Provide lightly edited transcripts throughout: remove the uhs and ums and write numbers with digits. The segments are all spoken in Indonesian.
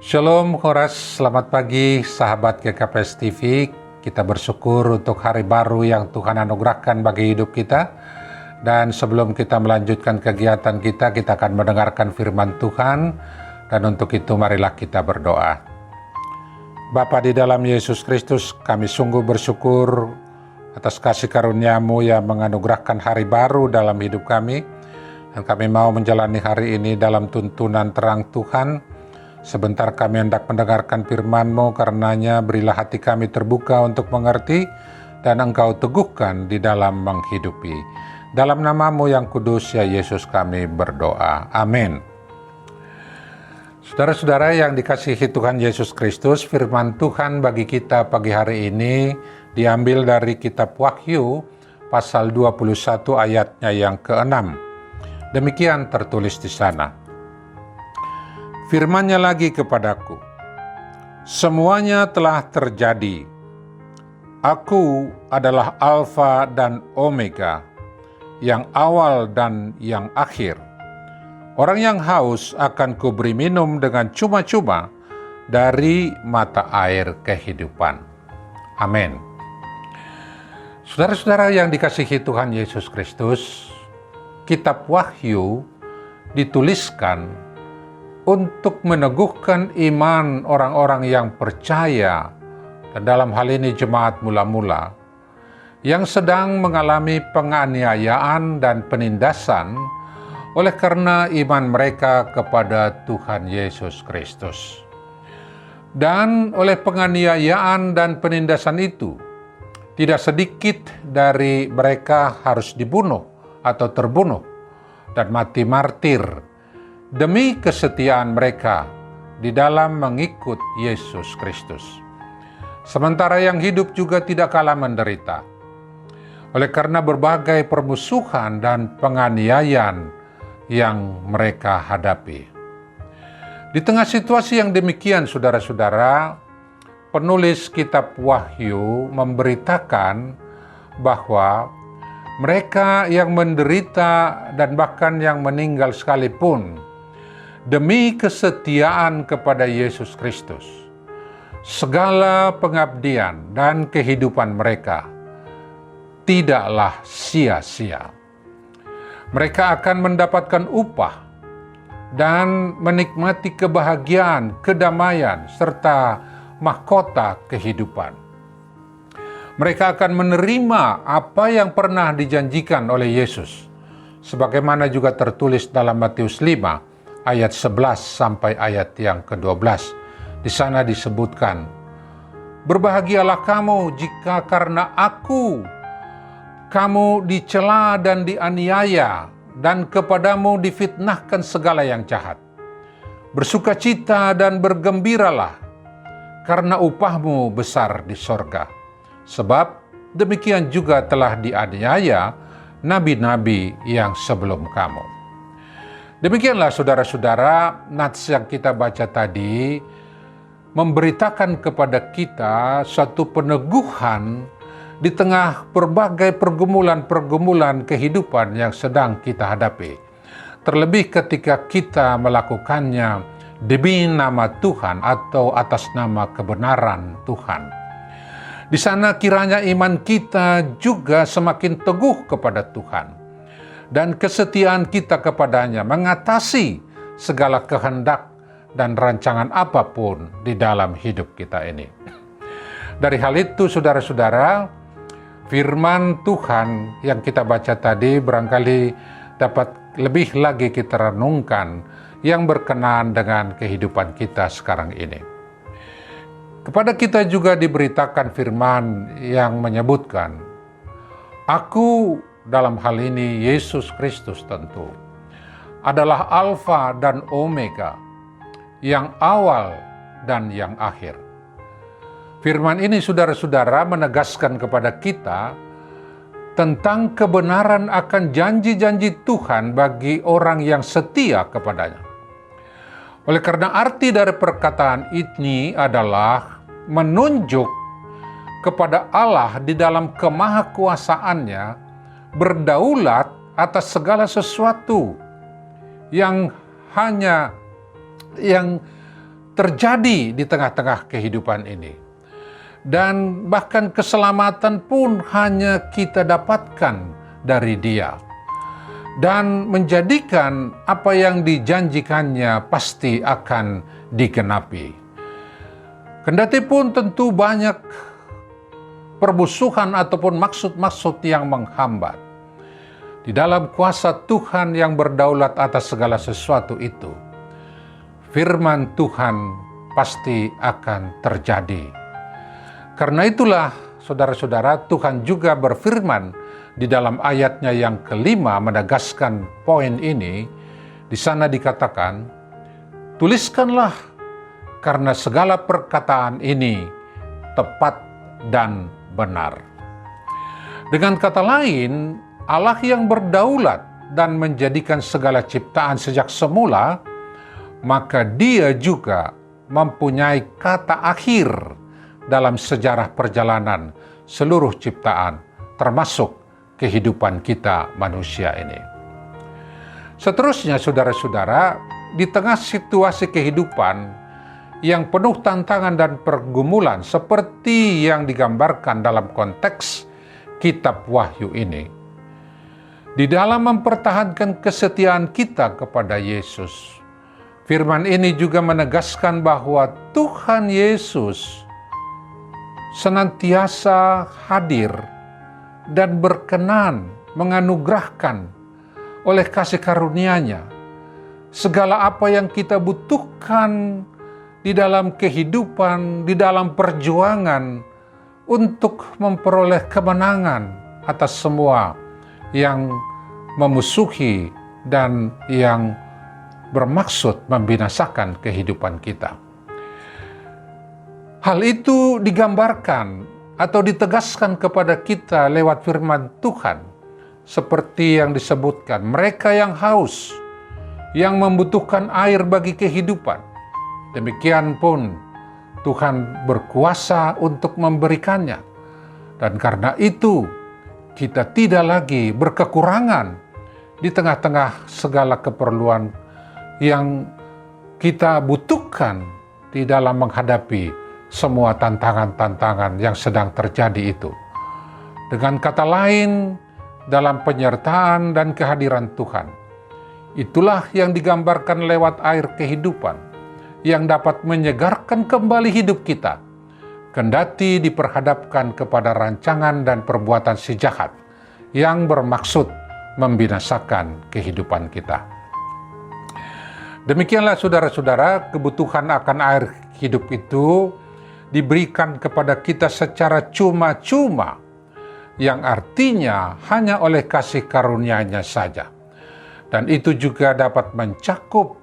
Shalom Horas, selamat pagi sahabat GKPS TV. Kita bersyukur untuk hari baru yang Tuhan anugerahkan bagi hidup kita. Dan sebelum kita melanjutkan kegiatan kita akan mendengarkan firman Tuhan. Dan untuk itu marilah kita berdoa. Bapa di dalam Yesus Kristus, kami sungguh bersyukur atas kasih karunia-Mu yang menganugerahkan hari baru dalam hidup kami. Dan kami mau menjalani hari ini dalam tuntunan terang Tuhan. Sebentar kami hendak mendengarkan firman-Mu, karenanya berilah hati kami terbuka untuk mengerti dan Engkau teguhkan di dalam menghidupi. Dalam nama-Mu yang kudus ya Yesus kami berdoa. Amin. Saudara-saudara yang dikasihi Tuhan Yesus Kristus, firman Tuhan bagi kita pagi hari ini diambil dari kitab Wahyu pasal 21 ayatnya yang ke-6. Demikian tertulis di sana. Firman-Nya lagi kepadaku, semuanya telah terjadi. Aku adalah Alfa dan Omega, yang awal dan yang akhir. Orang yang haus akan kuberi minum dengan cuma-cuma dari mata air kehidupan. Amin. Saudara-saudara yang dikasihi Tuhan Yesus Kristus, kitab Wahyu dituliskan untuk meneguhkan iman orang-orang yang percaya, dan dalam hal ini jemaat mula-mula, yang sedang mengalami penganiayaan dan penindasan oleh karena iman mereka kepada Tuhan Yesus Kristus. Dan oleh penganiayaan dan penindasan itu, tidak sedikit dari mereka harus dibunuh atau terbunuh dan mati martir demi kesetiaan mereka di dalam mengikut Yesus Kristus. Sementara yang hidup juga tidak kalah menderita oleh karena berbagai permusuhan dan penganiayaan yang mereka hadapi. Di tengah situasi yang demikian, saudara-saudara, penulis kitab Wahyu memberitakan bahwa mereka yang menderita dan bahkan yang meninggal sekalipun demi kesetiaan kepada Yesus Kristus, segala pengabdian dan kehidupan mereka tidaklah sia-sia. Mereka akan mendapatkan upah dan menikmati kebahagiaan, kedamaian, serta mahkota kehidupan. Mereka akan menerima apa yang pernah dijanjikan oleh Yesus, sebagaimana juga tertulis dalam Matius 5, ayat 11 sampai ayat yang ke-12. Di sana disebutkan, berbahagialah kamu jika karena aku kamu dicela dan dianiaya, dan kepadamu difitnahkan segala yang jahat. Bersukacita dan bergembiralah, karena upahmu besar di sorga. Sebab demikian juga telah dianiaya nabi-nabi yang sebelum kamu. Demikianlah saudara-saudara, nats yang kita baca tadi memberitakan kepada kita suatu peneguhan di tengah berbagai pergumulan-pergumulan kehidupan yang sedang kita hadapi. Terlebih ketika kita melakukannya demi nama Tuhan atau atas nama kebenaran Tuhan. Di sana kiranya iman kita juga semakin teguh kepada Tuhan. Dan kesetiaan kita kepadanya mengatasi segala kehendak dan rancangan apapun di dalam hidup kita ini. Dari hal itu, saudara-saudara, firman Tuhan yang kita baca tadi barangkali dapat lebih lagi kita renungkan yang berkenaan dengan kehidupan kita sekarang ini. Kepada kita juga diberitakan firman yang menyebutkan, aku dalam hal ini Yesus Kristus tentu adalah Alfa dan Omega, yang awal dan yang akhir. Firman ini saudara-saudara menegaskan kepada kita tentang kebenaran akan janji-janji Tuhan bagi orang yang setia kepadanya. Oleh karena arti dari perkataan ini adalah menunjuk kepada Allah di dalam kemahakuasaannya berdaulat atas segala sesuatu yang terjadi di tengah-tengah kehidupan ini. Dan bahkan keselamatan pun hanya kita dapatkan dari Dia. Dan menjadikan apa yang dijanjikannya pasti akan digenapi. Kendati pun tentu banyak permusuhan ataupun maksud-maksud yang menghambat. Di dalam kuasa Tuhan yang berdaulat atas segala sesuatu itu, firman Tuhan pasti akan terjadi. Karena itulah, saudara-saudara, Tuhan juga berfirman di dalam ayatnya yang kelima menegaskan poin ini. Di sana dikatakan, tuliskanlah karena segala perkataan ini tepat dan benar. Dengan kata lain, Allah yang berdaulat dan menjadikan segala ciptaan sejak semula, maka Dia juga mempunyai kata akhir dalam sejarah perjalanan seluruh ciptaan, termasuk kehidupan kita manusia ini. Seterusnya, saudara-saudara, di tengah situasi kehidupan yang penuh tantangan dan pergumulan seperti yang digambarkan dalam konteks kitab Wahyu ini, di dalam mempertahankan kesetiaan kita kepada Yesus, firman ini juga menegaskan bahwa Tuhan Yesus senantiasa hadir dan berkenan menganugerahkan oleh kasih karunia-Nya segala apa yang kita butuhkan di dalam kehidupan, di dalam perjuangan untuk memperoleh kemenangan atas semua yang memusuhi dan yang bermaksud membinasakan kehidupan kita. Hal itu digambarkan atau ditegaskan kepada kita lewat firman Tuhan, seperti yang disebutkan, mereka yang haus, yang membutuhkan air bagi kehidupan, demikian pun Tuhan berkuasa untuk memberikannya. Dan karena itu, kita tidak lagi berkekurangan di tengah-tengah segala keperluan yang kita butuhkan di dalam menghadapi semua tantangan-tantangan yang sedang terjadi itu. Dengan kata lain, dalam penyertaan dan kehadiran Tuhan, itulah yang digambarkan lewat air kehidupan yang dapat menyegarkan kembali hidup kita, kendati diperhadapkan kepada rancangan dan perbuatan si jahat yang bermaksud membinasakan kehidupan kita. Demikianlah, saudara-saudara, kebutuhan akan air hidup itu diberikan kepada kita secara cuma-cuma, yang artinya hanya oleh kasih karunia-Nya saja. Dan itu juga dapat mencakup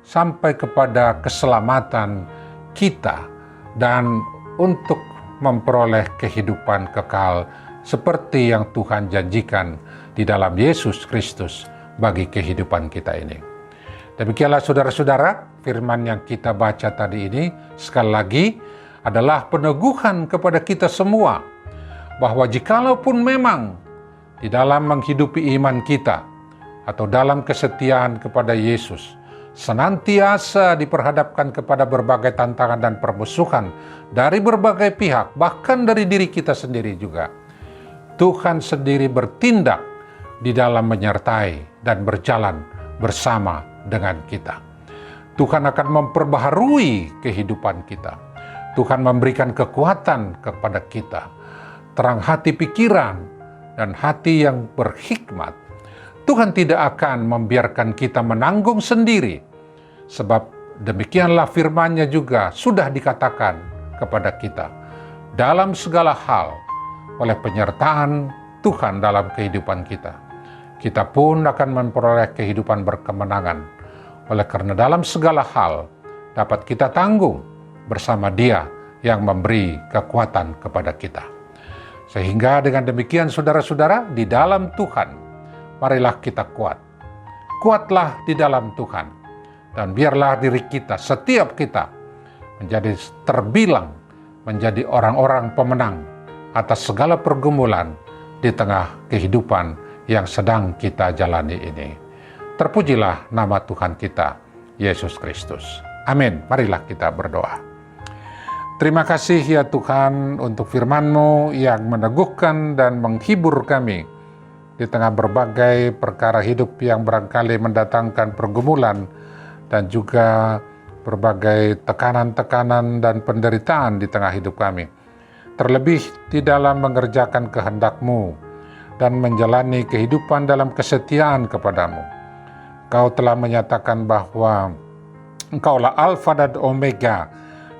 sampai kepada keselamatan kita dan untuk memperoleh kehidupan kekal seperti yang Tuhan janjikan di dalam Yesus Kristus bagi kehidupan kita ini. Demikianlah, saudara-saudara, firman yang kita baca tadi ini sekali lagi adalah peneguhan kepada kita semua bahwa jikalaupun memang di dalam menghidupi iman kita atau dalam kesetiaan kepada Yesus senantiasa diperhadapkan kepada berbagai tantangan dan permusuhan dari berbagai pihak, bahkan dari diri kita sendiri juga, Tuhan sendiri bertindak di dalam menyertai dan berjalan bersama dengan kita. Tuhan akan memperbaharui kehidupan kita. Tuhan memberikan kekuatan kepada kita, terang hati pikiran dan hati yang berhikmat. Tuhan tidak akan membiarkan kita menanggung sendiri, sebab demikianlah firman-Nya juga sudah dikatakan kepada kita. Dalam segala hal, oleh penyertaan Tuhan dalam kehidupan kita, kita pun akan memperoleh kehidupan berkemenangan. Oleh karena dalam segala hal dapat kita tanggung bersama Dia yang memberi kekuatan kepada kita. Sehingga dengan demikian, saudara-saudara, di dalam Tuhan, marilah kita kuat. Kuatlah di dalam Tuhan. Dan biarlah diri kita, setiap kita, menjadi terbilang menjadi orang-orang pemenang atas segala pergumulan di tengah kehidupan yang sedang kita jalani ini. Terpujilah nama Tuhan kita, Yesus Kristus. Amin. Marilah kita berdoa. Terima kasih ya Tuhan untuk firman-Mu yang meneguhkan dan menghibur kami di tengah berbagai perkara hidup yang barangkali mendatangkan pergumulan dan juga berbagai tekanan-tekanan dan penderitaan di tengah hidup kami. Terlebih di dalam mengerjakan kehendak-Mu dan menjalani kehidupan dalam kesetiaan kepadamu. Kau telah menyatakan bahwa Engkaulah Alfa dan Omega,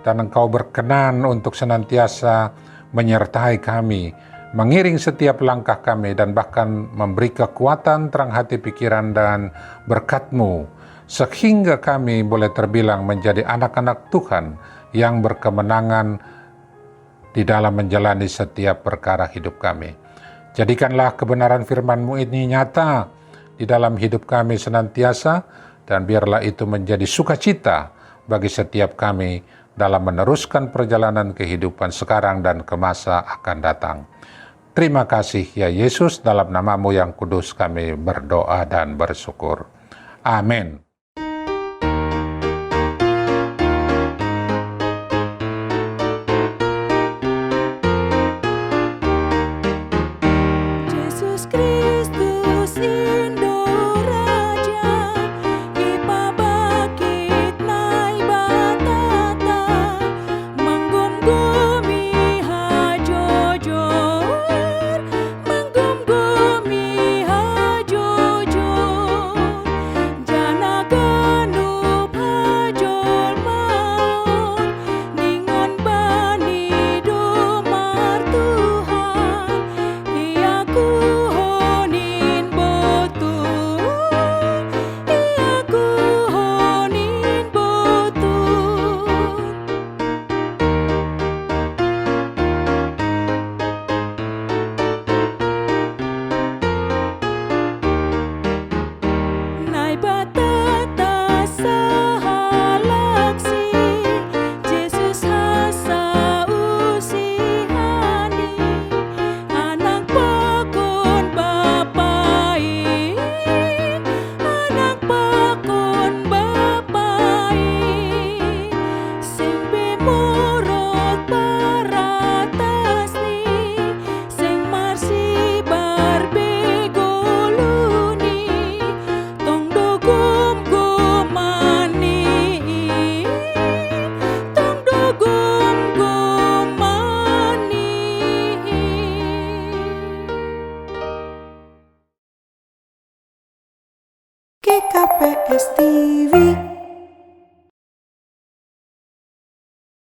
dan Engkau berkenan untuk senantiasa menyertai kami, mengiring setiap langkah kami, dan bahkan memberi kekuatan terang hati pikiran dan berkat-Mu, sehingga kami boleh terbilang menjadi anak-anak Tuhan yang berkemenangan di dalam menjalani setiap perkara hidup kami. Jadikanlah kebenaran firman-Mu ini nyata di dalam hidup kami senantiasa, dan biarlah itu menjadi sukacita bagi setiap kami dalam meneruskan perjalanan kehidupan sekarang dan ke masa akan datang. Terima kasih ya Yesus, dalam nama-Mu yang kudus kami berdoa dan bersyukur. Amin. GKPS